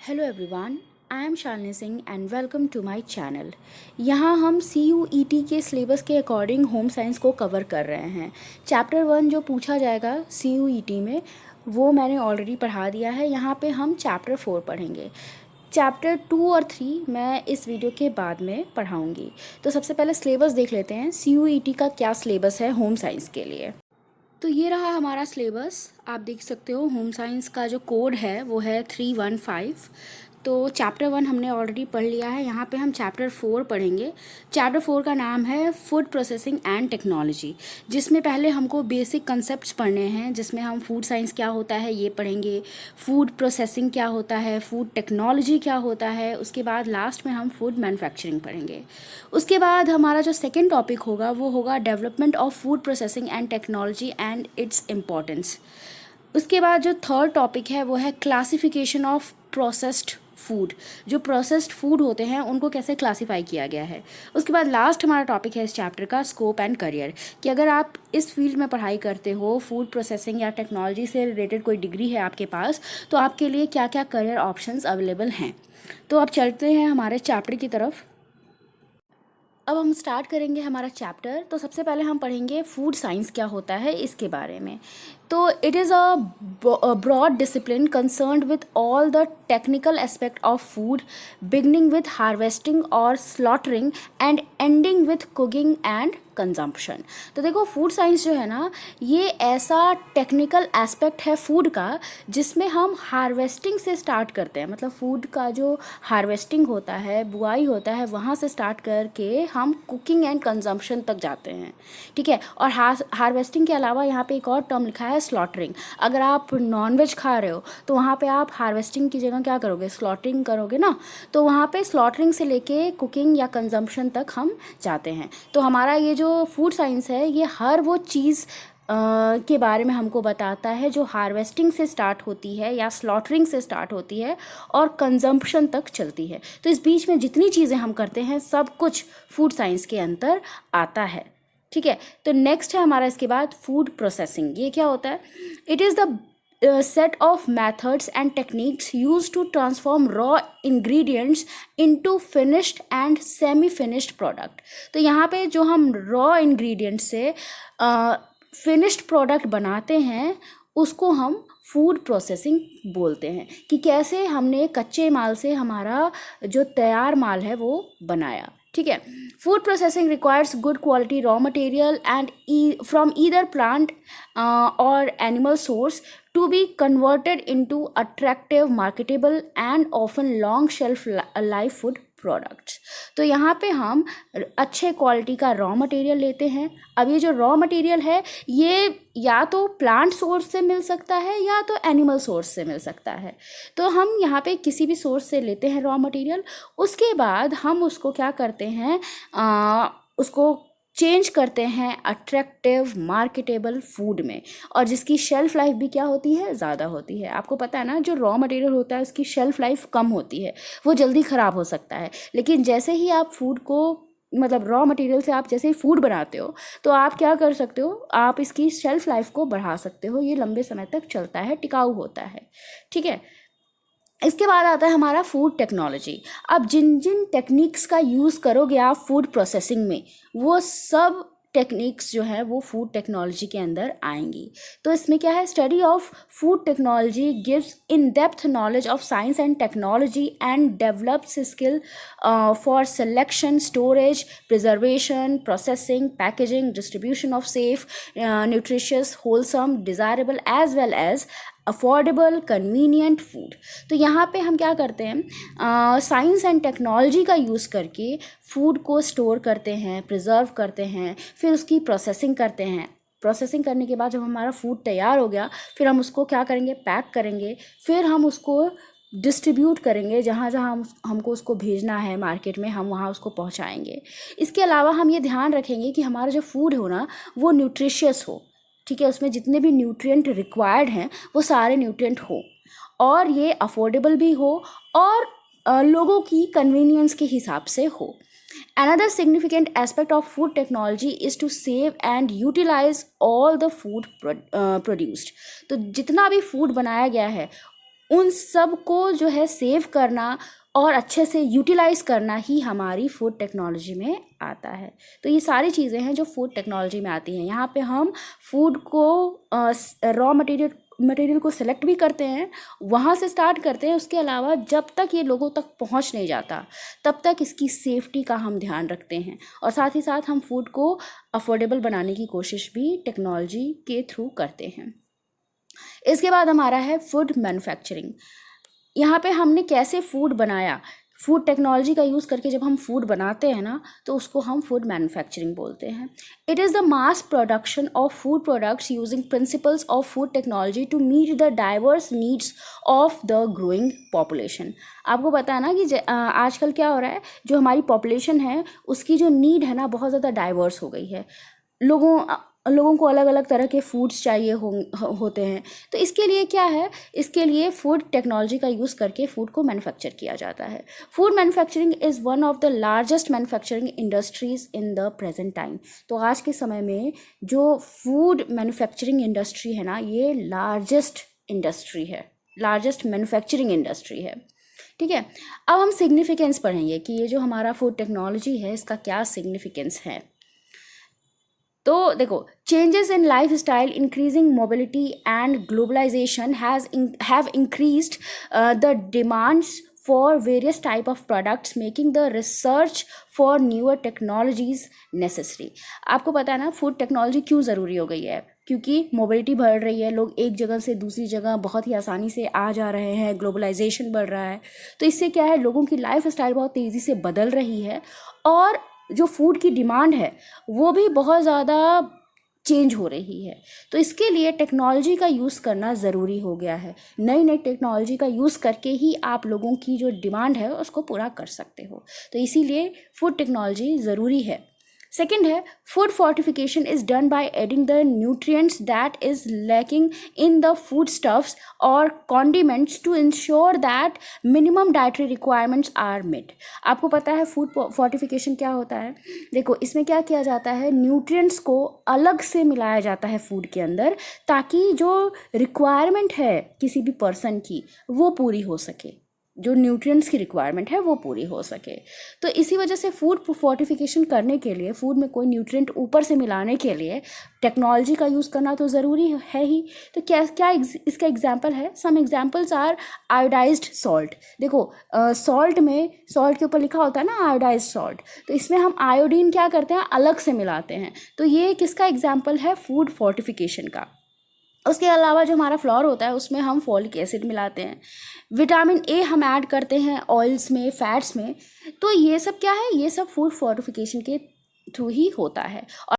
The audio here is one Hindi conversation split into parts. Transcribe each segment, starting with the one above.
Hello everyone, I am Shalini Singh and welcome to my channel. यहाँ हम CUET के सिलेबस के अकॉर्डिंग होम साइंस को कवर कर रहे हैं। चैप्टर 1 जो पूछा जाएगा CUET में वो मैंने ऑलरेडी पढ़ा दिया है। यहाँ पे हम चैप्टर 4 पढ़ेंगे। चैप्टर 2 और 3 मैं इस वीडियो के बाद में पढ़ाऊँगी। तो सबसे पहले सिलेबस देख लेते हैं, CUET का क्या सिलेबस है होम साइंस के लिए। तो ये रहा हमारा सिलेबस, आप देख सकते हो। होम साइंस का जो कोड है वो है 315। तो चैप्टर 1 हमने ऑलरेडी पढ़ लिया है। यहाँ पे हम चैप्टर 4 पढ़ेंगे। चैप्टर 4 का नाम है फूड प्रोसेसिंग एंड टेक्नोलॉजी, जिसमें पहले हमको बेसिक कंसेप्ट्स पढ़ने हैं, जिसमें हम फूड साइंस क्या होता है ये पढ़ेंगे, फूड प्रोसेसिंग क्या होता है, फूड टेक्नोलॉजी क्या होता है, उसके बाद लास्ट में हम फूड मैन्युफैक्चरिंग पढ़ेंगे। उसके बाद हमारा जो सेकेंड टॉपिक होगा वो होगा development of food processing and technology and its importance. उसके बाद जो थर्ड टॉपिक है वो है क्लासिफिकेशन ऑफ प्रोसेस्ड फूड। जो प्रोसेस्ड फूड होते हैं उनको कैसे क्लासिफाई किया गया है। उसके बाद लास्ट हमारा टॉपिक है इस चैप्टर का स्कोप एंड करियर, कि अगर आप इस फील्ड में पढ़ाई करते हो, फूड प्रोसेसिंग या टेक्नोलॉजी से रिलेटेड कोई डिग्री है आपके पास, तो आपके लिए क्या क्या करियर ऑप्शंस अवेलेबल हैं। तो अब चलते हैं हमारे चैप्टर की तरफ। अब हम स्टार्ट करेंगे हमारा चैप्टर। तो सबसे पहले हम पढ़ेंगे फूड साइंस क्या होता है इसके बारे में। तो it is a broad discipline concerned with all the technical aspect of food, beginning with harvesting और slaughtering and ending with cooking and consumption. तो देखो, फूड साइंस जो है ना, ये ऐसा टेक्निकल एस्पेक्ट है फूड का जिसमें हम हार्वेस्टिंग से स्टार्ट करते हैं। मतलब फूड का जो हार्वेस्टिंग होता है, बुआई होता है, वहाँ से स्टार्ट करके हम कुकिंग एंड कंजम्पशन तक जाते हैं। ठीक है। और हार्वेस्टिंग के अलावा यहाँ पे एक और टर्म लिखा है स्लॉटरिंग। अगर आप नॉनवेज खा रहे हो तो वहाँ पे आप हार्वेस्टिंग की जगह क्या करोगे, स्लॉटरिंग करोगे ना। तो वहाँ पे स्लॉटरिंग से लेके कुकिंग या कंजम्पशन तक हम जाते हैं। तो हमारा ये जो फूड साइंस है ये हर वो चीज़ के बारे में हमको बताता है जो हार्वेस्टिंग से स्टार्ट होती है या स्लॉटरिंग से स्टार्ट होती है और कंजम्पशन तक चलती है। तो इस बीच में जितनी चीज़ें हम करते हैं सब कुछ फूड साइंस के अंदर आता है। ठीक है। तो नेक्स्ट है हमारा इसके बाद फूड प्रोसेसिंग। ये क्या होता है? It is the set of methods and techniques used to transform raw ingredients into finished and semi finished product। तो यहाँ पे जो हम raw ingredients से finished product बनाते हैं उसको हम फूड प्रोसेसिंग बोलते हैं, कि कैसे हमने कच्चे माल से हमारा जो तैयार माल है वो बनाया। ठीक है। Food processing requires good quality raw material and from either plant और animal source to be converted into attractive, marketable and often long shelf life food products। तो यहाँ पे हम अच्छे क्वालिटी का रॉ मटेरियल लेते हैं। अब ये जो रॉ मटेरियल है ये या तो प्लांट सोर्स से मिल सकता है या तो एनिमल सोर्स से मिल सकता है। तो हम यहाँ पे किसी भी सोर्स से लेते हैं रॉ मटेरियल। उसके बाद हम उसको क्या करते हैं, उसको चेंज करते हैं अट्रैक्टिव मार्केटेबल फूड में, और जिसकी शेल्फ़ लाइफ भी क्या होती है, ज़्यादा होती है। आपको पता है ना, जो रॉ मटेरियल होता है उसकी शेल्फ़ लाइफ कम होती है, वो जल्दी ख़राब हो सकता है। लेकिन जैसे ही आप फूड को, मतलब रॉ मटेरियल से आप जैसे ही फूड बनाते हो तो आप क्या कर सकते हो, आप इसकी शेल्फ़ लाइफ को बढ़ा सकते हो। ये लंबे समय तक चलता है, टिकाऊ होता है। ठीक है। इसके बाद आता है हमारा फूड टेक्नोलॉजी। अब जिन जिन टेक्निक्स का यूज़ करोगे आप फूड प्रोसेसिंग में, वो सब टेक्निक्स जो है वो फूड टेक्नोलॉजी के अंदर आएंगी। तो इसमें क्या है, study of food technology gives in depth knowledge of science and technology and develops skill for selection, storage, preservation, processing, packaging, distribution of safe, nutritious, wholesome, desirable as well as affordable convenient food. तो यहाँ पे हम क्या करते हैं, साइंस एंड टेक्नोलॉजी का यूज़ करके फूड को स्टोर करते हैं, प्रिजर्व करते हैं, फिर उसकी प्रोसेसिंग करते हैं। प्रोसेसिंग करने के बाद जब हमारा फूड तैयार हो गया, फिर हम उसको क्या करेंगे, पैक करेंगे, फिर हम उसको डिस्ट्रीब्यूट करेंगे, जहाँ जहाँ हमको उसको भेजना है मार्केट में, हम वहाँ उसको पहुँचाएंगे। इसके अलावा हम ये ध्यान रखेंगे कि हमारा जो फूड हो ना वो न्यूट्रिशियस हो। ठीक है। उसमें जितने भी न्यूट्रिएंट रिक्वायर्ड हैं वो सारे न्यूट्रिएंट हो, और ये अफोर्डेबल भी हो, और लोगों की कन्वीनियंस के हिसाब से हो। Another significant aspect of food technology is to save and utilize all the food produced। तो जितना भी फूड बनाया गया है उन सब को जो है सेव करना और अच्छे से यूटिलाइज़ करना ही हमारी फूड टेक्नोलॉजी में आता है। तो ये सारी चीज़ें हैं जो फूड टेक्नोलॉजी में आती हैं। यहाँ पे हम फूड को रॉ मटेरियल को सिलेक्ट भी करते हैं, वहाँ से स्टार्ट करते हैं। उसके अलावा जब तक ये लोगों तक पहुँच नहीं जाता तब तक इसकी सेफ्टी का हम ध्यान रखते हैं, और साथ ही साथ हम फूड को अफोर्डेबल बनाने की कोशिश भी टेक्नोलॉजी के थ्रू करते हैं। इसके बाद हमारा है फूड मैन्युफैक्चरिंग। यहाँ पे हमने कैसे फूड बनाया, फूड टेक्नोलॉजी का यूज़ करके जब हम फूड बनाते हैं ना, तो उसको हम फूड मैन्युफैक्चरिंग बोलते हैं। It is the mass production of food products using principles of food technology to meet the diverse needs of the growing population. आपको पता है ना कि आजकल क्या हो रहा है, जो हमारी पॉपुलेशन है उसकी जो नीड है ना बहुत ज़्यादा डाइवर्स हो गई है। लोगों को अलग अलग तरह के फूड्स चाहिए होते हैं। तो इसके लिए क्या है, इसके लिए फूड टेक्नोलॉजी का यूज़ करके फूड को मैन्युफैक्चर किया जाता है। Food manufacturing is one of the largest manufacturing industries in the present time. तो आज के समय में जो फूड मैन्युफैक्चरिंग इंडस्ट्री है ना, ये लार्जेस्ट इंडस्ट्री है, लार्जेस्ट मैन्युफैक्चरिंग इंडस्ट्री है। ठीक है, अब हम सिग्निफिकेंस पढ़ेंगे कि ये जो हमारा फूड टेक्नोलॉजी है इसका क्या सिग्निफिकेंस है। तो देखो, changes in lifestyle, increasing mobility and globalization have increased the demands for various type of products, making the research for newer technologies necessary. आपको पता है ना फूड टेक्नोलॉजी क्यों ज़रूरी हो गई है, क्योंकि मोबिलिटी बढ़ रही है, लोग एक जगह से दूसरी जगह बहुत ही आसानी से आ जा रहे हैं, ग्लोबलाइजेशन बढ़ रहा है। तो इससे क्या है, लोगों की लाइफ स्टाइल बहुत तेज़ी से बदल रही है, और जो फूड की डिमांड है वो भी बहुत ज़्यादा चेंज हो रही है। तो इसके लिए टेक्नोलॉजी का यूज़ करना ज़रूरी हो गया है। नई नई टेक्नोलॉजी का यूज़ करके ही आप लोगों की जो डिमांड है उसको पूरा कर सकते हो। तो इसीलिए फूड टेक्नोलॉजी ज़रूरी है। सेकेंड है, food fortification is done by adding the nutrients that is lacking in the food stuffs और condiments to ensure that minimum dietary requirements are met. आपको पता है फूड फोर्टिफिकेशन क्या होता है? देखो, इसमें क्या किया जाता है, न्यूट्रिएंट्स को अलग से मिलाया जाता है फूड के अंदर, ताकि जो रिक्वायरमेंट है किसी भी पर्सन की वो पूरी हो सके, जो न्यूट्रिएंट्स की रिक्वायरमेंट है वो पूरी हो सके। तो इसी वजह से फूड फोर्टिफिकेशन करने के लिए, फूड में कोई न्यूट्रिएंट ऊपर से मिलाने के लिए टेक्नोलॉजी का यूज़ करना तो ज़रूरी है ही। तो क्या क्या इसका एग्जांपल है, some examples are iodized salt. देखो, सॉल्ट में, सॉल्ट के ऊपर लिखा होता है ना आयोडाइज्ड सॉल्ट, तो इसमें हम आयोडीन क्या करते हैं, अलग से मिलाते हैं। तो ये किसका एग्जाम्पल है, फूड फोर्टिफिकेशन का। उसके अलावा जो हमारा फ्लोर होता है उसमें हम फॉलिक एसिड मिलाते हैं, विटामिन ए हम ऐड करते हैं ऑयल्स में, फैट्स में। तो ये सब क्या है, ये सब फूड फोर्टिफिकेशन के थ्रू ही होता है। और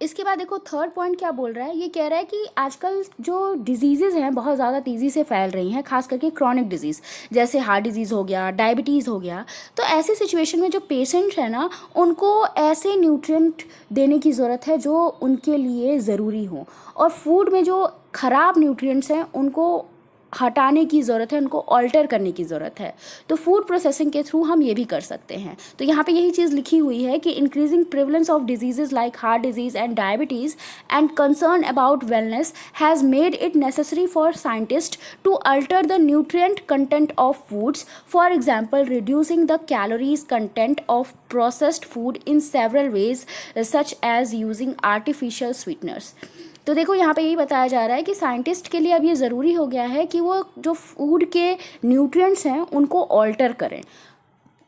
इसके बाद देखो थर्ड पॉइंट क्या बोल रहा है, ये कह रहा है कि आजकल जो डिजीज़ेज़ हैं बहुत ज़्यादा तेज़ी से फैल रही हैं, खास करके क्रॉनिक डिजीज़, जैसे हार्ट डिजीज़ हो गया, डायबिटीज़ हो गया। तो ऐसी सिचुएशन में जो पेशेंट है ना, उनको ऐसे न्यूट्रिएंट देने की ज़रूरत है जो उनके लिए ज़रूरी हो, और फूड में जो ख़राब न्यूट्रिएंट्स हैं उनको हटाने की ज़रूरत है, उनको ऑल्टर करने की ज़रूरत है। तो फूड प्रोसेसिंग के थ्रू हम ये भी कर सकते हैं। तो यहाँ पे यही चीज़ लिखी हुई है कि increasing prevalence of diseases like heart disease and diabetes and concern about wellness has made it necessary for scientist to alter the nutrient content of foods, for example reducing the calories content of processed food in several ways such as using artificial sweeteners. तो देखो, यहाँ पे यही बताया जा रहा है कि साइंटिस्ट के लिए अब ये ज़रूरी हो गया है कि वो जो फूड के न्यूट्रिएंट्स हैं उनको ऑल्टर करें,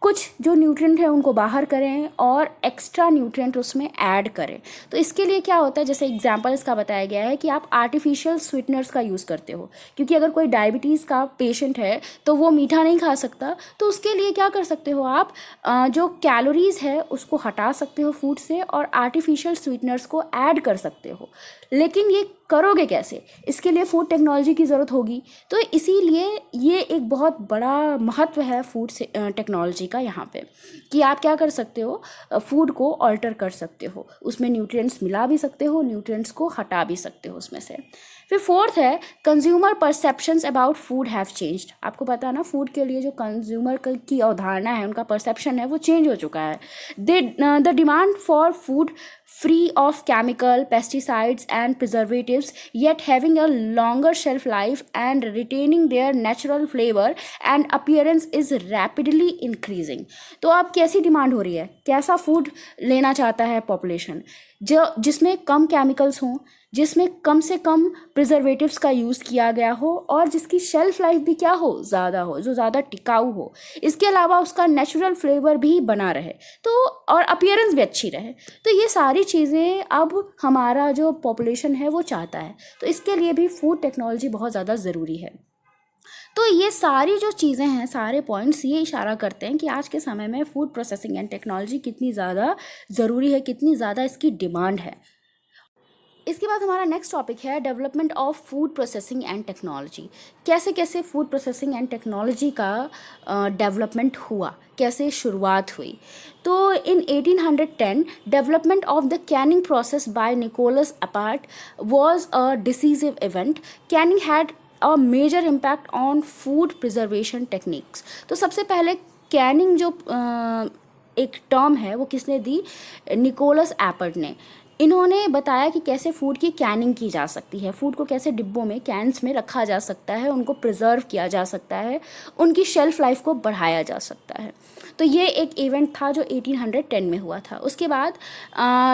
कुछ जो न्यूट्रिएंट है उनको बाहर करें और एक्स्ट्रा न्यूट्रिएंट उसमें ऐड करें। तो इसके लिए क्या होता है, जैसे एग्जांपल इसका बताया गया है कि आप आर्टिफिशियल स्वीटनर्स का यूज़ करते हो, क्योंकि अगर कोई डायबिटीज़ का पेशेंट है तो वो मीठा नहीं खा सकता। तो उसके लिए क्या कर सकते हो आप, जो कैलोरीज़ है उसको हटा सकते हो फूड से और आर्टिफिशियल स्वीटनर्स को ऐड कर सकते हो। लेकिन ये करोगे कैसे, इसके लिए फूड टेक्नोलॉजी की ज़रूरत होगी। तो इसीलिए ये एक बहुत बड़ा महत्व है फूड से टेक्नोलॉजी का यहाँ पे, कि आप क्या कर सकते हो, फूड को ऑल्टर कर सकते हो, उसमें न्यूट्रिएंट्स मिला भी सकते हो, न्यूट्रिएंट्स को हटा भी सकते हो उसमें से। फिर फोर्थ है consumer perceptions about food have changed. आपको पता है ना, फूड के लिए जो कंज्यूमर की अवधारणा है, उनका परसेप्शन है, वो चेंज हो चुका है। The demand for food free of chemical pesticides and preservatives yet having a longer shelf life and retaining their natural flavor and appearance is rapidly increasing। तो अब कैसी डिमांड हो रही है, कैसा फूड लेना चाहता है पॉपुलेशन, जो जिसमें कम केमिकल्स हों, जिसमें कम से कम प्रिजर्वेटिव्स का यूज़ किया गया हो और जिसकी शेल्फ लाइफ भी क्या हो, ज़्यादा हो, जो ज़्यादा टिकाऊ हो, इसके अलावा उसका नेचुरल फ्लेवर भी बना रहे, तो और अपीयरेंस भी अच्छी रहे। तो ये सारी चीज़ें अब हमारा जो पॉपुलेशन है वो चाहता है, तो इसके लिए भी फूड टेक्नोलॉजी बहुत ज़्यादा ज़रूरी है। तो ये सारी जो चीज़ें हैं, सारे पॉइंट्स ये इशारा करते हैं कि आज के समय में फूड प्रोसेसिंग एंड टेक्नोलॉजी कितनी ज़्यादा ज़रूरी है, कितनी ज़्यादा इसकी डिमांड है। इसके बाद हमारा नेक्स्ट टॉपिक है development of food processing and technology. कैसे कैसे फूड प्रोसेसिंग एंड टेक्नोलॉजी का डेवलपमेंट हुआ, कैसे शुरुआत हुई। तो in 1810 development of the canning process by Nicolas Appert was a decisive event. Canning had a major impact on food preservation techniques. तो सबसे पहले कैनिंग जो एक टर्म है वो किसने दी, निकोलस एपर्ट ने। इन्होंने बताया कि कैसे फूड की कैनिंग की जा सकती है, फूड को कैसे डिब्बों में, कैंस में रखा जा सकता है, उनको प्रिजर्व किया जा सकता है, उनकी शेल्फ लाइफ को बढ़ाया जा सकता है। तो ये एक इवेंट था जो 1810 में हुआ था। उसके बाद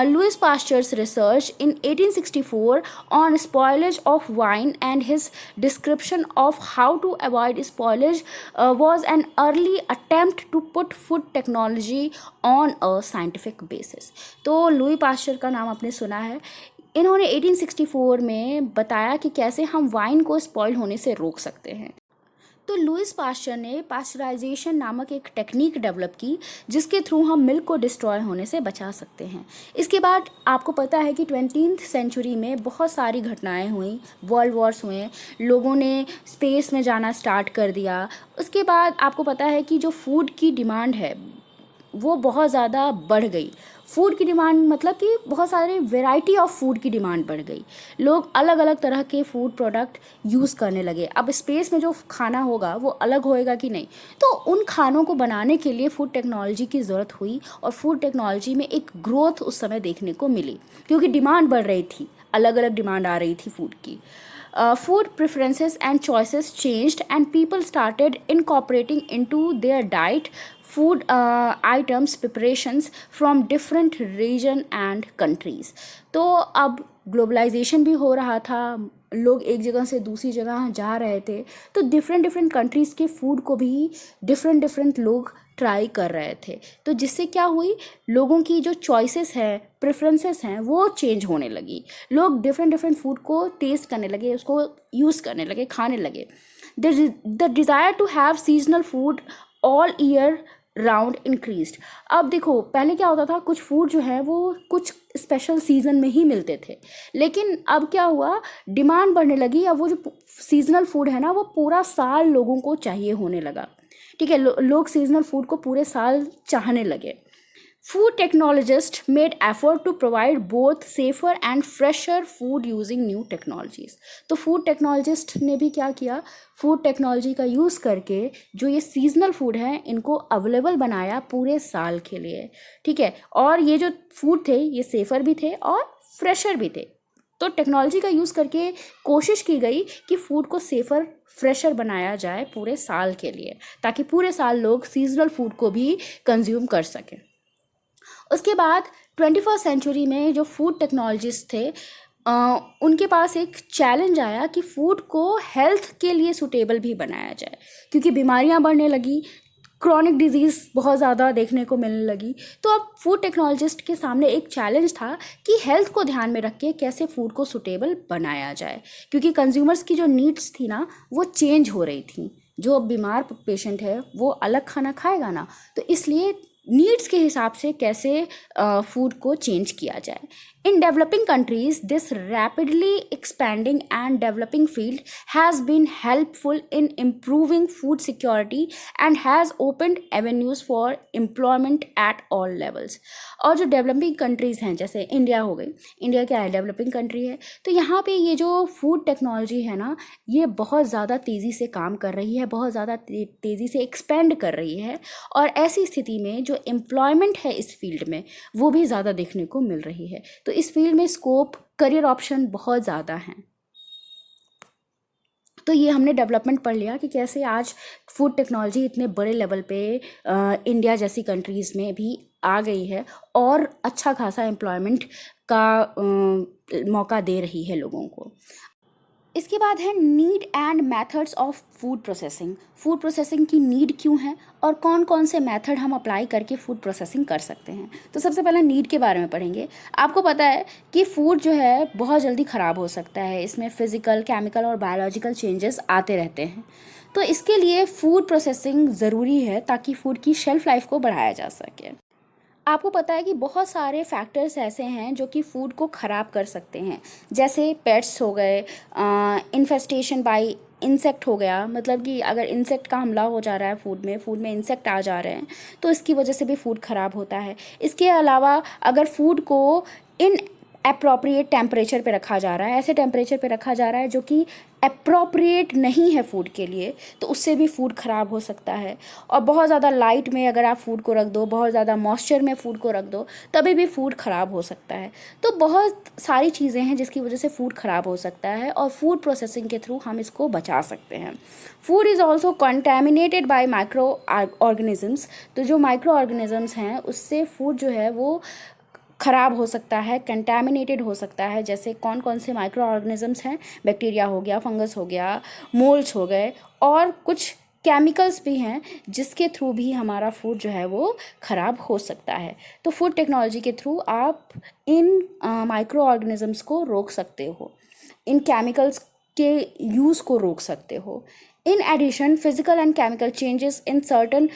Louis Pasteur's research in 1864 on spoilage of wine and his description of how to avoid spoilage was an early attempt to put food technology on a scientific basis. तो लुई पास्चर का नाम आपने सुना है। इन्होंने 1864 में बताया कि कैसे हम वाइन को स्पॉइल होने से रोक सकते हैं। तो लुइस पास्चर ने पास्चराइजेशन नामक एक टेक्निक डेवलप की जिसके थ्रू हम मिल्क को डिस्ट्रॉय होने से बचा सकते हैं। इसके बाद आपको पता है कि 20th सेंचुरी में बहुत सारी घटनाएं हुई, वर्ल्ड वॉर्स हुए, लोगों ने स्पेस में जाना स्टार्ट कर दिया। उसके बाद आपको पता है कि जो फूड की डिमांड है वो बहुत ज़्यादा बढ़ गई। फूड की डिमांड मतलब कि बहुत सारे वैरायटी ऑफ फूड की डिमांड बढ़ गई, लोग अलग अलग तरह के फूड प्रोडक्ट यूज़ करने लगे। अब स्पेस में जो खाना होगा वो अलग होएगा कि नहीं, तो उन खानों को बनाने के लिए फूड टेक्नोलॉजी की ज़रूरत हुई और फूड टेक्नोलॉजी में एक ग्रोथ उस समय देखने को मिली क्योंकि डिमांड बढ़ रही थी, अलग अलग डिमांड आ रही थी फूड की। Food preferences and choices changed and people started incorporating into their diet food items preparations from different region and countries। तो अब ग्लोबलाइजेशन भी हो रहा था, लोग एक जगह से दूसरी जगह जा रहे थे, तो डिफरेंट डिफरेंट कंट्रीज़ के फूड को भी डिफरेंट लोग ट्राई कर रहे थे। तो जिससे क्या हुई, लोगों की जो चॉइसेस है, प्रेफरेंसेस हैं, वो चेंज होने लगी। लोग डिफरेंट फूड को टेस्ट करने लगे, उसको यूज़ करने लगे, खाने लगे। The desire to have seasonal food all year round increased. अब देखो, पहले क्या होता था, कुछ फूड जो है वो कुछ स्पेशल सीज़न में ही मिलते थे, लेकिन अब क्या हुआ, डिमांड बढ़ने लगी। अब वो जो सीजनल फूड है ना, वो पूरा साल लोगों को चाहिए होने लगा। ठीक है, लोग सीजनल फूड को पूरे साल चाहने लगे। Food technologist made effort to provide both safer and fresher food using new technologies. तो फूड टेक्नोलॉजिस्ट ने भी क्या किया, फूड टेक्नोलॉजी का यूज़ करके जो ये सीजनल फूड है इनको अवेलेबल बनाया पूरे साल के लिए। ठीक है, और ये जो फूड थे ये सेफ़र भी थे और फ्रेशर भी थे। तो टेक्नोलॉजी का यूज़ करके कोशिश की गई कि फ़ूड को सेफ़र फ्रेशर बनाया जाए पूरे साल के लिए, ताकि पूरे साल लोग सीजनल फूड को भी कंज्यूम कर सकें। उसके बाद 21st सेंचुरी में जो फूड टेक्नोलॉजिस्ट थे उनके पास एक चैलेंज आया कि फूड को हेल्थ के लिए सूटेबल भी बनाया जाए, क्योंकि बीमारियां बढ़ने लगी, क्रॉनिक डिजीज़ बहुत ज़्यादा देखने को मिलने लगी। तो अब फूड टेक्नोलॉजिस्ट के सामने एक चैलेंज था कि हेल्थ को ध्यान में रख के कैसे फूड को सूटेबल बनाया जाए, क्योंकि कंज्यूमर्स की जो नीड्स थी ना वो चेंज हो रही थी। जो बीमार पेशेंट है वो अलग खाना खाएगा ना, तो इसलिए नीड्स के हिसाब से कैसे फूड को चेंज किया जाए। In developing countries, this rapidly expanding and developing field has been helpful in improving food security and has opened avenues for employment at all levels. और जो डेवलपिंग कंट्रीज़ हैं जैसे इंडिया हो गई, इंडिया क्या है, डेवलपिंग कंट्री है, तो यहाँ पे ये जो फूड टेक्नोलॉजी है ना, ये बहुत ज़्यादा तेज़ी से काम कर रही है, बहुत ज़्यादा तेज़ी से एक्सपेंड कर रही है, और ऐसी स्थिति में जो एम्प्लॉयमेंट है इस फील्ड में वो भी ज़्यादा देखने को मिल रही है। तो इस फील्ड में स्कोप, करियर ऑप्शन बहुत ज़्यादा हैं। तो ये हमने डेवलपमेंट पढ़ लिया कि कैसे आज फूड टेक्नोलॉजी इतने बड़े लेवल पे इंडिया जैसी कंट्रीज़ में भी आ गई है और अच्छा खासा एम्प्लॉयमेंट का मौका दे रही है लोगों को। इसके बाद है need and methods of food processing. Food processing की नीड क्यों है और कौन कौन से मेथड हम अप्लाई करके फूड प्रोसेसिंग कर सकते हैं। तो सबसे पहले नीड के बारे में पढ़ेंगे। आपको पता है कि फूड जो है बहुत जल्दी ख़राब हो सकता है, इसमें फिज़िकल, केमिकल और बायोलॉजिकल चेंजेस आते रहते हैं। तो इसके लिए फूड प्रोसेसिंग ज़रूरी है ताकि फूड की शेल्फ़ लाइफ को बढ़ाया जा सके। आपको पता है कि बहुत सारे फैक्टर्स ऐसे हैं जो कि फूड को ख़राब कर सकते हैं, जैसे पेट्स हो गए, इन्फेस्टेशन बाय इंसेक्ट हो गया, मतलब कि अगर इंसेक्ट का हमला हो जा रहा है फूड में इंसेक्ट आ जा रहे हैं तो इसकी वजह से भी फूड ख़राब होता है। इसके अलावा अगर फूड को इन अप्रोप्रिएट टेम्परेचर पे रखा जा रहा है, ऐसे टेम्परेचर पे रखा जा रहा है जो कि अप्रोप्रिएट नहीं है फूड के लिए, तो उससे भी फूड ख़राब हो सकता है। और बहुत ज़्यादा लाइट में अगर आप फूड को रख दो, बहुत ज़्यादा मॉइस्चर में फूड को रख दो, तभी भी फूड ख़राब हो सकता है। तो बहुत सारी चीज़ें हैं जिसकी वजह से फूड ख़राब हो सकता है और फूड प्रोसेसिंग के थ्रू हम इसको बचा सकते हैं। Food is also contaminated bye micro organisms. तो जो माइक्रो ऑर्गेनिजम्स हैं उससे फूड जो है वो ख़राब हो सकता है, कंटेमिनेटेड हो सकता है। जैसे कौन कौन से माइक्रो ऑर्गेनिजम्स हैं, बैक्टीरिया हो गया, फंगस हो गया, मोल्ड्स हो गए, और कुछ केमिकल्स भी हैं जिसके थ्रू भी हमारा फूड जो है वो ख़राब हो सकता है। तो फूड टेक्नोलॉजी के थ्रू आप इन माइक्रो ऑर्गेनिजम्स को रोक सकते हो, इन केमिकल्स के यूज़ को रोक सकते हो। In addition physical and chemical changes in certain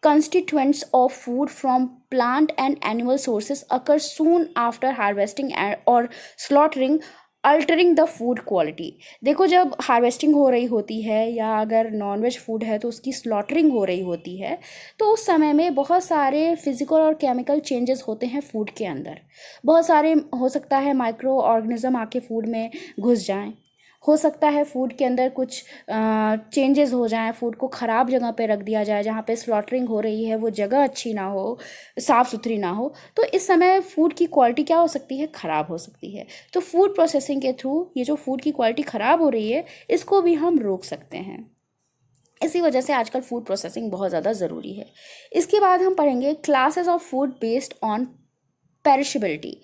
constituents of food from plant and animal sources occur soon after harvesting or slaughtering, altering the food quality. देखो, जब हार्वेस्टिंग हो रही होती है या अगर नॉनवेज फूड है तो उसकी स्लॉटरिंग हो रही होती है, तो उस समय में बहुत सारे फिजिकल और केमिकल चेंजेस होते हैं फूड के अंदर। बहुत सारे हो सकता है माइक्रो ऑर्गेनिज्म आके फूड में घुस जाएं, हो सकता है फूड के अंदर कुछ चेंजेस हो जाएं, फूड को ख़राब जगह पे रख दिया जाए, जहाँ पे स्लॉटरिंग हो रही है वो जगह अच्छी ना हो, साफ़ सुथरी ना हो, तो इस समय फूड की क्वालिटी क्या हो सकती है, ख़राब हो सकती है। तो फूड प्रोसेसिंग के थ्रू ये जो फूड की क्वालिटी ख़राब हो रही है इसको भी हम रोक सकते हैं। इसी वजह से आजकल फूड प्रोसेसिंग बहुत ज़्यादा ज़रूरी है। इसके बाद हम पढ़ेंगे classes of food based on perishability.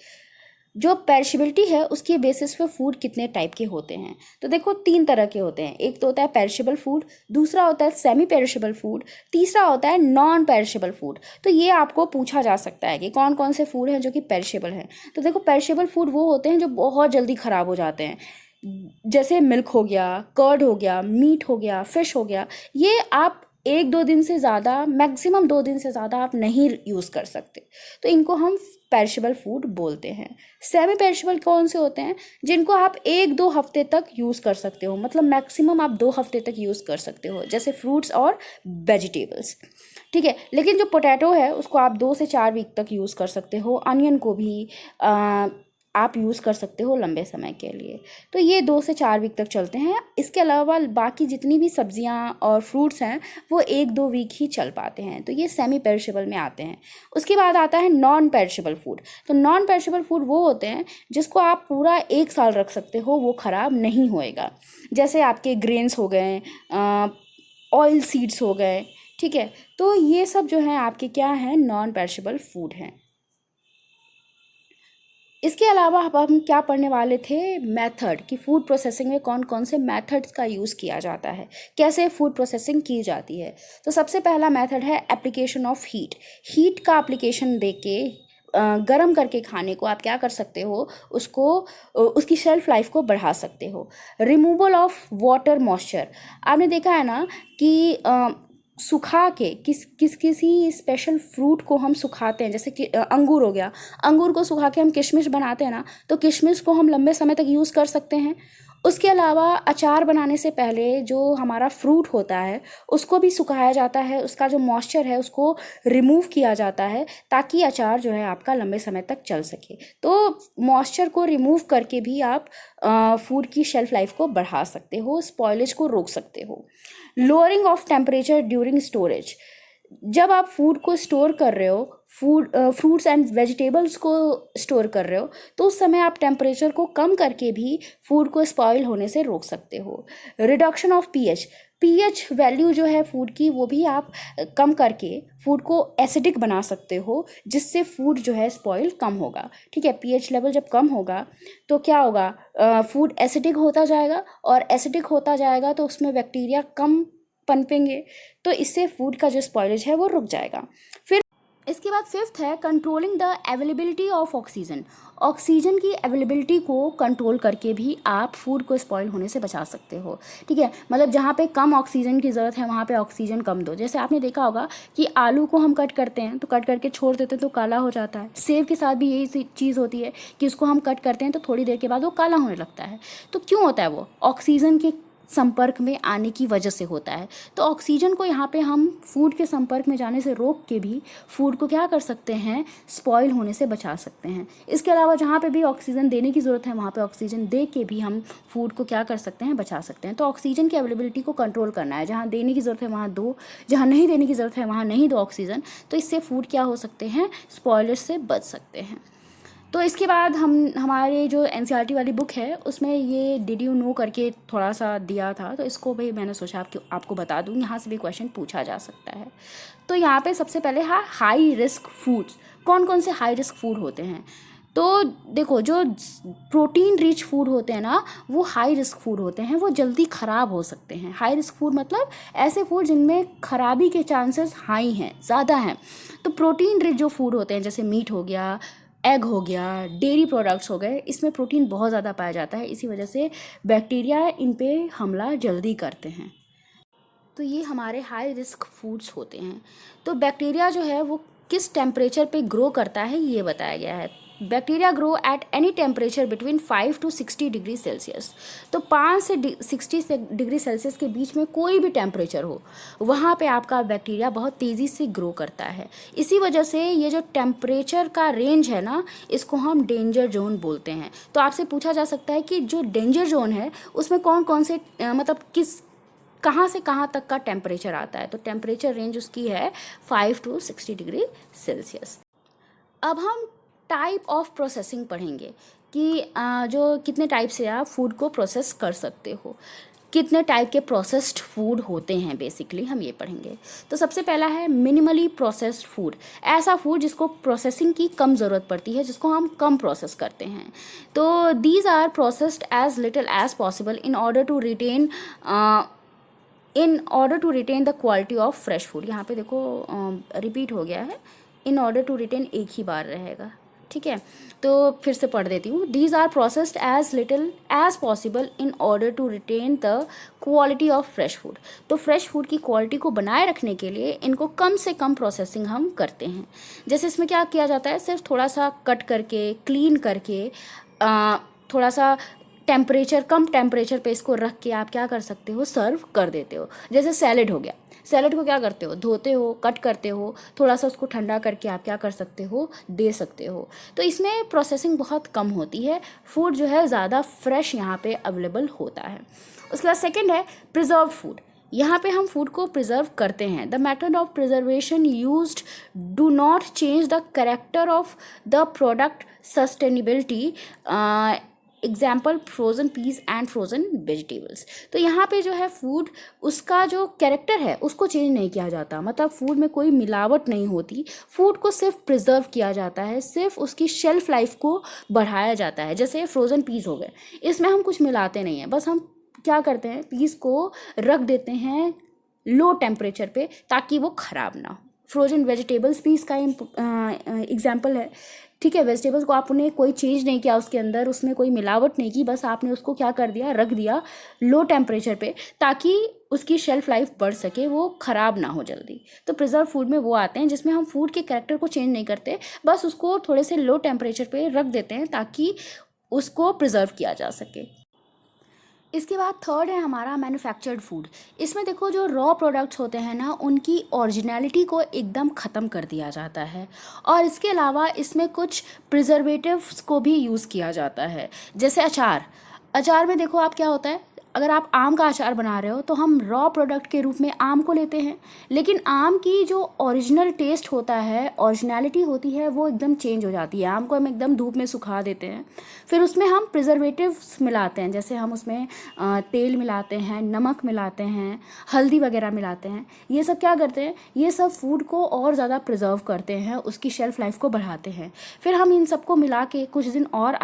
जो पेरिशेबिलिटी है उसके बेसिस पे फूड कितने टाइप के होते हैं। तो देखो, 3 तरह के होते हैं। एक तो होता है पेरिशेबल फूड, दूसरा होता है सेमी पेरिशेबल फूड, तीसरा होता है नॉन पेरिशेबल फूड। तो ये आपको पूछा जा सकता है कि कौन कौन से फूड हैं जो कि पेरिशेबल हैं। तो देखो, पेरिशेबल फूड वो होते हैं जो बहुत जल्दी ख़राब हो जाते हैं, जैसे मिल्क हो गया, कर्ड हो गया, मीट हो गया, फिश हो गया। ये आप 1-2 दिन से ज़्यादा, मैक्सिमम 2 दिन से ज़्यादा आप नहीं यूज़ कर सकते, तो इनको हम पेरिशेबल फूड बोलते हैं। सेमी पेरिशेबल कौन से होते हैं, जिनको आप 1-2 हफ्ते तक यूज़ कर सकते हो, मतलब मैक्सिमम आप 2 हफ्ते तक यूज़ कर सकते हो, जैसे फ्रूट्स और वेजिटेबल्स। ठीक है, लेकिन जो पोटैटो है उसको आप 2 से 4 वीक तक यूज़ कर सकते हो। अनियन को भी आप यूज़ कर सकते हो लंबे समय के लिए। तो ये 2 से 4 वीक तक चलते हैं। इसके अलावा बाकी जितनी भी सब्जियां और फ्रूट्स हैं वो 1-2 वीक ही चल पाते हैं, तो ये सेमी पेरिशेबल में आते हैं। उसके बाद आता है नॉन पेरिशेबल फूड। तो नॉन पेरिशेबल फूड वो होते हैं जिसको आप पूरा 1 साल रख सकते हो, वो ख़राब नहीं होएगा। जैसे आपके ग्रेन्स हो गए, ऑयल सीड्स हो गए, ठीक है। तो ये सब जो है आपके क्या हैं, नॉन पेरिशेबल फूड हैं। इसके अलावा अब हम क्या पढ़ने वाले थे, मेथड, कि फूड प्रोसेसिंग में कौन कौन से मेथड्स का यूज़ किया जाता है, कैसे फूड प्रोसेसिंग की जाती है। तो सबसे पहला मेथड है एप्लीकेशन ऑफ हीट। हीट का एप्लीकेशन दे के गरम करके खाने को आप क्या कर सकते हो, उसको उसकी शेल्फ लाइफ को बढ़ा सकते हो। Removal of water moisture. आपने देखा है ना कि सुखा के किसी स्पेशल फ्रूट को हम सुखाते हैं, जैसे कि अंगूर हो गया, अंगूर को सुखा के हम किशमिश बनाते हैं ना, तो किशमिश को हम लंबे समय तक यूज़ कर सकते हैं। उसके अलावा अचार बनाने से पहले जो हमारा फ्रूट होता है उसको भी सुखाया जाता है, उसका जो मॉइस्चर है उसको रिमूव किया जाता है ताकि अचार जो है आपका लंबे समय तक चल सके। तो मॉइस्चर को रिमूव करके भी आप फूड की शेल्फ लाइफ को बढ़ा सकते हो, स्पॉइलेज को रोक सकते हो। Lowering of temperature during storage, जब आप फूड को स्टोर कर रहे हो, फ्रूट्स एंड वेजिटेबल्स को स्टोर कर रहे हो, तो उस समय आप टेम्परेचर को कम करके भी फूड को स्पॉइल होने से रोक सकते हो। रिडक्शन ऑफ पीएच वैल्यू जो है फूड की, वो भी आप कम करके फूड को एसिडिक बना सकते हो, जिससे फूड जो है स्पॉइल कम होगा। ठीक है, पीएच लेवल जब कम होगा तो क्या होगा, फूड एसिडिक होता जाएगा, और एसिडिक होता जाएगा तो उसमें बैक्टीरिया कम पनपेंगे, तो इससे फूड का जो स्पॉइलेज है वो रुक जाएगा। फिर इसके बाद फिफ्थ है controlling the availability of oxygen. Oxygen की अवेलेबिलिटी को कंट्रोल करके भी आप फूड को स्पॉइल होने से बचा सकते हो। ठीक है, मतलब जहाँ पे कम ऑक्सीजन की ज़रूरत है वहाँ पे ऑक्सीजन कम दो। जैसे आपने देखा होगा कि आलू को हम कट करते हैं तो कट करके छोड़ देते हैं तो काला हो जाता है। सेब के साथ भी यही चीज़ होती है कि उसको हम कट करते हैं तो थोड़ी देर के बाद वो काला होने लगता है। तो क्यों होता है? वो ऑक्सीजन के संपर्क में आने की वजह से होता है। तो ऑक्सीजन को यहाँ पे हम फूड के संपर्क में जाने से रोक के भी फूड को क्या कर सकते हैं, स्पॉइल होने से बचा सकते हैं। इसके अलावा जहाँ पे भी ऑक्सीजन देने की ज़रूरत है वहाँ पे ऑक्सीजन दे के भी हम फूड को क्या कर सकते हैं, बचा सकते हैं। तो ऑक्सीजन की अवेलेबिलिटी को कंट्रोल करना है, जहाँ देने की ज़रूरत है वहाँ दो, जहाँ नहीं देने की ज़रूरत है वहाँ नहीं दो ऑक्सीजन। तो इससे फूड क्या हो सकते हैं, स्पॉइलर से बच सकते हैं। तो इसके बाद हमारे जो एनसीईआरटी वाली बुक है उसमें ये डिड यू नो करके थोड़ा सा दिया था, तो इसको भी मैंने सोचा आपको बता दूँ, यहाँ से भी क्वेश्चन पूछा जा सकता है। तो यहाँ पे सबसे पहले है हाई रिस्क फूड्स। कौन कौन से हाई रिस्क फूड होते हैं? तो देखो, जो प्रोटीन रिच फूड होते हैं ना, वो हाई रिस्क फूड होते हैं, वो जल्दी ख़राब हो सकते हैं। हाई रिस्क फूड मतलब ऐसे फूड जिनमें खराबी के चांसेस हाई हैं, ज़्यादा हैं। तो प्रोटीन रिच जो फूड होते हैं, जैसे मीट हो गया, एग हो गया, डेयरी प्रोडक्ट्स हो गए, इसमें प्रोटीन बहुत ज़्यादा पाया जाता है, इसी वजह से बैक्टीरिया इन पे हमला जल्दी करते हैं। तो ये हमारे हाई रिस्क फूड्स होते हैं। तो बैक्टीरिया जो है वो किस टेम्परेचर पे ग्रो करता है ये बताया गया है। Bacteria grow at any temperature between 5 to 60 degree Celsius. तो 5 से 60 डिग्री सेल्सियस के बीच में कोई भी टेम्परेचर हो, वहाँ पे आपका बैक्टीरिया बहुत तेज़ी से ग्रो करता है। इसी वजह से ये जो टेम्परेचर का रेंज है ना, इसको हम डेंजर जोन बोलते हैं। तो आपसे पूछा जा सकता है कि जो डेंजर जोन है उसमें कौन कौन से मतलब कहाँ से कहाँ तक का टेम्परेचर आता है? तो टेम्परेचर रेंज उसकी है 5 to 60 डिग्री सेल्सियस। अब हम टाइप ऑफ प्रोसेसिंग पढ़ेंगे कि जो कितने टाइप से आप फूड को प्रोसेस कर सकते हो, कितने टाइप के प्रोसेस्ड फूड होते हैं, बेसिकली हम ये पढ़ेंगे। तो सबसे पहला है मिनिमली प्रोसेस्ड फूड। ऐसा फूड जिसको प्रोसेसिंग की कम ज़रूरत पड़ती है, जिसको हम कम प्रोसेस करते हैं। तो these are processed as little as possible in order to retain the quality of fresh food. यहाँ पे देखो रिपीट हो गया है, इन ऑर्डर टू रिटेन एक ही बार रहेगा। ठीक है, तो फिर से पढ़ देती हूँ। These are processed as little as possible in order to retain the quality of fresh food. तो फ्रेश फूड की क्वालिटी को बनाए रखने के लिए इनको कम से कम प्रोसेसिंग हम करते हैं। जैसे इसमें क्या किया जाता है, सिर्फ थोड़ा सा कट करके, क्लीन करके, थोड़ा सा कम टेम्परेचर पे इसको रख के आप क्या कर सकते हो, सर्व कर देते हो। जैसे सैलेड हो गया, सैलेड को क्या करते हो, धोते हो, कट करते हो, थोड़ा सा उसको ठंडा करके आप क्या कर सकते हो, दे सकते हो। तो इसमें प्रोसेसिंग बहुत कम होती है, फूड जो है ज़्यादा फ्रेश यहाँ पे अवेलेबल होता है। उसके बाद सेकेंड है प्रिजर्व फूड। यहाँ पे हम फूड को प्रिजर्व करते हैं। The method of preservation used do not change the character of the product sustainability. Example frozen peas and frozen vegetables. तो यहाँ पे जो है फूड, उसका जो कैरेक्टर है उसको चेंज नहीं किया जाता, मतलब फूड में कोई मिलावट नहीं होती, फूड को सिर्फ प्रिजर्व किया जाता है, सिर्फ उसकी शेल्फ लाइफ को बढ़ाया जाता है। जैसे फ्रोज़न पीस हो गए, इसमें हम कुछ मिलाते नहीं हैं, बस हम क्या करते हैं, पीस को रख देते हैं लो टेम्परेचर पे ताकि वो ख़राब ना हो। फ्रोजन वेजिटेबल्स भी इसका एग्जाम्पल है ठीक है, वेजिटेबल्स को आपने कोई चेंज नहीं किया उसके अंदर, उसमें कोई मिलावट नहीं की, बस आपने उसको क्या कर दिया, रख दिया लो टेम्परेचर पे, ताकि उसकी शेल्फ लाइफ बढ़ सके, वो ख़राब ना हो जल्दी। तो प्रिजर्व फूड में वो आते हैं जिसमें हम फूड के कैरेक्टर को चेंज नहीं करते, बस उसको थोड़े से लो टेम्परेचर पे रख देते हैं ताकि उसको प्रिजर्व किया जा सके। इसके बाद थर्ड है हमारा मैन्युफैक्चर्ड फूड। इसमें देखो जो रॉ प्रोडक्ट्स होते हैं ना, उनकी ओरिजिनलिटी को एकदम ख़त्म कर दिया जाता है, और इसके अलावा इसमें कुछ प्रिजर्वेटिव्स को भी यूज़ किया जाता है। जैसे अचार, अचार में देखो आप क्या होता है, अगर आप आम का अचार बना रहे हो तो हम रॉ प्रोडक्ट के रूप में आम को लेते हैं, लेकिन आम की जो ओरिजिनल टेस्ट होता है, ओरिजिनलिटी होती है, वो एकदम चेंज हो जाती है। आम को हम एकदम धूप में सुखा देते हैं, फिर उसमें हम प्रिजर्वेटिव्स मिलाते हैं, जैसे हम उसमें तेल मिलाते हैं, नमक मिलाते हैं, हल्दी वगैरह मिलाते हैं। ये सब क्या करते हैं, ये सब फूड को और ज़्यादा प्रिजर्व करते हैं, उसकी शेल्फ लाइफ को बढ़ाते हैं। फिर हम इन सबको मिला के कुछ दिन और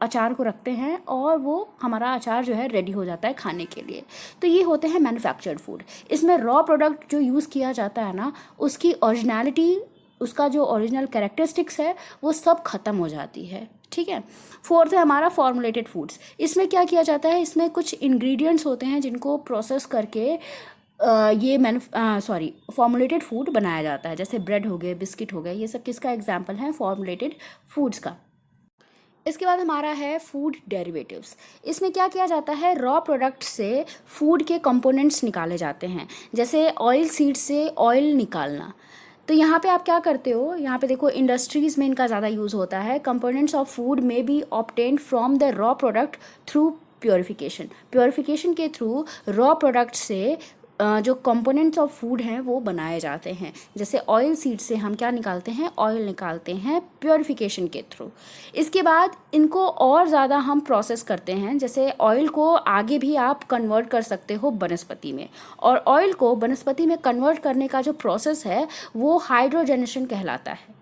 अचार को रखते हैं, और वो हमारा अचार जो है रेडी हो जाता है खाने के लिए। तो ये होते हैं मैन्युफैक्चर्ड फूड। इसमें रॉ प्रोडक्ट जो यूज़ किया जाता है ना, उसकी ओरिजिनलिटी, उसका जो ओरिजिनल कैरेक्टरिस्टिक्स है, वो सब ख़त्म हो जाती है। ठीक है। फोर्थ है हमारा फॉर्मुलेटेड फूड्स। इसमें क्या किया जाता है, इसमें कुछ इंग्रेडिएंट्स होते हैं जिनको प्रोसेस करके ये फॉर्मुलेटेड फूड बनाया जाता है। जैसे ब्रेड हो गए, बिस्किट हो गए, ये सब किसका एग्जाम्पल है, फॉर्मुलेटेड फूड्स का। इसके बाद हमारा है फूड डेरिवेटिव्स। इसमें क्या किया जाता है, रॉ प्रोडक्ट से फूड के कंपोनेंट्स निकाले जाते हैं। जैसे ऑयल सीड से ऑयल निकालना, तो यहाँ पे आप क्या करते हो, यहाँ पे देखो इंडस्ट्रीज़ में इनका ज़्यादा यूज़ होता है। कंपोनेंट्स ऑफ फूड में B obtained from the raw product through purification. Purification के थ्रू रॉ प्रोडक्ट से जो कंपोनेंट्स ऑफ फूड हैं वो बनाए जाते हैं। जैसे ऑयल सीड से हम क्या निकालते हैं, ऑयल निकालते हैं प्योरिफिकेशन के थ्रू। इसके बाद इनको और ज़्यादा हम प्रोसेस करते हैं। जैसे ऑयल को आगे भी आप कन्वर्ट कर सकते हो वनस्पति में, और ऑयल को वनस्पति में कन्वर्ट करने का जो प्रोसेस है वो हाइड्रोजनेशन कहलाता है।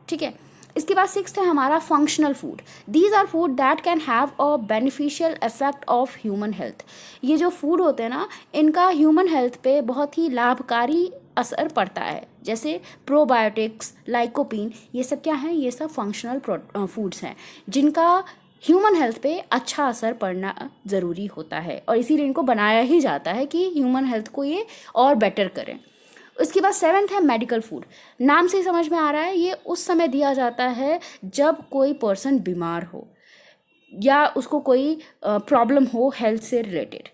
ठीक है। इसके बाद सिक्स्थ है हमारा functional food. These are food that can have a beneficial effect of human health. ये जो फूड होते हैं ना, इनका ह्यूमन हेल्थ पे बहुत ही लाभकारी असर पड़ता है। जैसे प्रोबायोटिक्स, लाइकोपीन, ये सब क्या हैं, ये सब फंक्शनल फूड्स हैं जिनका ह्यूमन हेल्थ पे अच्छा असर पड़ना ज़रूरी होता है, और इसीलिए इनको बनाया ही जाता है कि ह्यूमन हेल्थ को ये और बेटर करें। उसके बाद सेवेंथ है मेडिकल फूड। नाम से ही समझ में आ रहा है, ये उस समय दिया जाता है जब कोई पर्सन बीमार हो या उसको कोई प्रॉब्लम हो हेल्थ से related.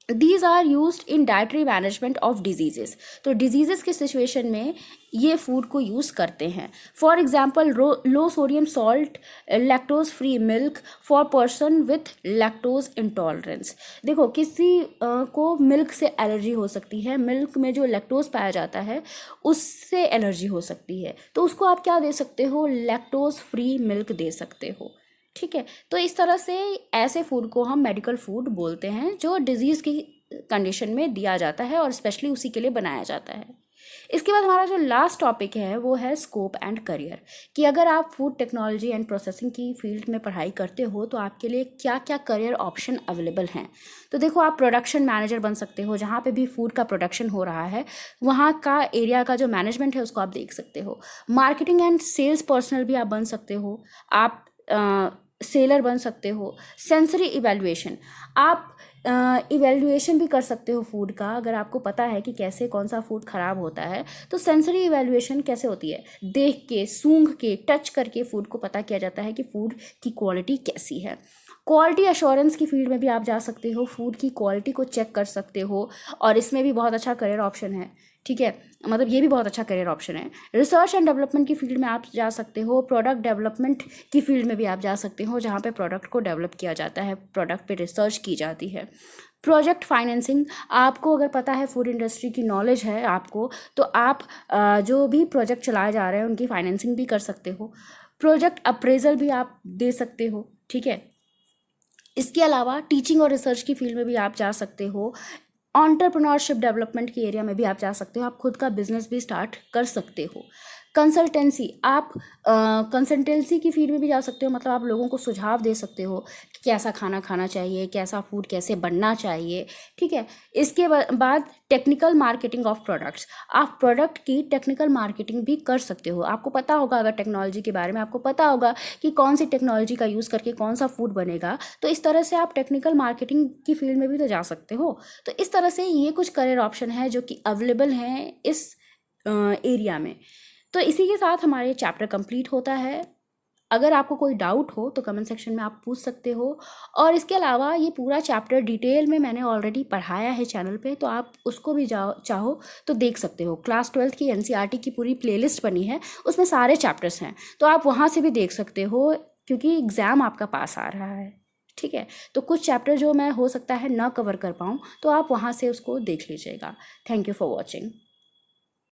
These are use in dietary management of diseases. तो डिजीजेस के सिचुएशन में ये फूड को यूज़ करते हैं। For example low sodium salt lactose free milk for person with lactose intolerance. देखो किसी को मिल्क से एलर्जी हो सकती है, मिल्क में जो लैक्टोज पाया जाता है उससे एलर्जी हो सकती है, तो उसको आप क्या दे सकते हो, लैक्टोज फ्री मिल्क दे सकते हो। ठीक है। तो इस तरह से ऐसे फूड को हम मेडिकल फूड बोलते हैं जो डिजीज़ की कंडीशन में दिया जाता है और स्पेशली उसी के लिए बनाया जाता है। इसके बाद हमारा जो लास्ट टॉपिक है वो है स्कोप एंड करियर, कि अगर आप फूड टेक्नोलॉजी एंड प्रोसेसिंग की फील्ड में पढ़ाई करते हो तो आपके लिए क्या क्या करियर ऑप्शन अवेलेबल हैं। तो देखो, आप प्रोडक्शन मैनेजर बन सकते हो, जहाँ पे भी फूड का प्रोडक्शन हो रहा है वहाँ का एरिया का जो मैनेजमेंट है उसको आप देख सकते हो। मार्केटिंग एंड सेल्स पर्सनल भी आप बन सकते हो, आप सेलर बन सकते हो। सेंसरी इवैल्यूएशन, आप इवैल्यूएशन भी कर सकते हो फूड का। अगर आपको पता है कि कैसे कौन सा फूड ख़राब होता है, तो सेंसरी इवैल्यूएशन कैसे होती है, देख के, सूंघ के, टच करके फूड को पता किया जाता है कि फूड की क्वालिटी कैसी है। क्वालिटी अश्योरेंस की फील्ड में भी आप जा सकते हो, फूड की क्वालिटी को चेक कर सकते हो, और इसमें भी बहुत अच्छा करियर ऑप्शन है। ठीक है, मतलब ये भी बहुत अच्छा करियर ऑप्शन है। रिसर्च एंड डेवलपमेंट की फील्ड में आप जा सकते हो, प्रोडक्ट डेवलपमेंट की फील्ड में भी आप जा सकते हो, जहाँ पे प्रोडक्ट को डेवलप किया जाता है, प्रोडक्ट पे रिसर्च की जाती है। प्रोजेक्ट फाइनेंसिंग, आपको अगर पता है फूड इंडस्ट्री की नॉलेज है आपको, तो आप जो भी प्रोजेक्ट चलाए जा रहे हैं उनकी फाइनेंसिंग भी कर सकते हो। प्रोजेक्ट अप्रेजल भी आप दे सकते हो। ठीक है। इसके अलावा टीचिंग और रिसर्च की फील्ड में भी आप जा सकते हो। एंटरप्रेन्योरशिप डेवलपमेंट की एरिया में भी आप जा सकते हो, आप खुद का बिजनेस भी स्टार्ट कर सकते हो। कंसल्टेंसी, आप कंसल्टेंसी की फील्ड में भी जा सकते हो, मतलब आप लोगों को सुझाव दे सकते हो कि कैसा खाना खाना चाहिए, कैसा फूड कैसे बनना चाहिए, ठीक है। इसके बाद टेक्निकल मार्केटिंग ऑफ प्रोडक्ट्स, आप प्रोडक्ट की टेक्निकल मार्केटिंग भी कर सकते हो। आपको पता होगा, अगर टेक्नोलॉजी के बारे में आपको पता होगा कि कौन सी टेक्नोलॉजी का यूज़ करके कौन सा फूड बनेगा, तो इस तरह से आप टेक्निकल मार्केटिंग की फील्ड में भी तो जा सकते हो। तो इस तरह से ये कुछ करियर ऑप्शन है जो कि अवेलेबल हैं इस एरिया में। तो इसी के साथ हमारे चैप्टर कंप्लीट होता है। अगर आपको कोई डाउट हो तो कमेंट सेक्शन में आप पूछ सकते हो, और इसके अलावा ये पूरा चैप्टर डिटेल में मैंने ऑलरेडी पढ़ाया है चैनल पे, तो आप उसको भी चाहो तो देख सकते हो। क्लास 12th की एनसीईआरटी की पूरी प्लेलिस्ट बनी है, उसमें सारे चैप्टर्स हैं, तो आप वहाँ से भी देख सकते हो, क्योंकि एग्ज़ाम आपका पास आ रहा है, ठीक है। तो कुछ चैप्टर जो मैं हो सकता है ना कवर कर पाऊँ, तो आप वहाँ से उसको देख लीजिएगा। Thank you for watching.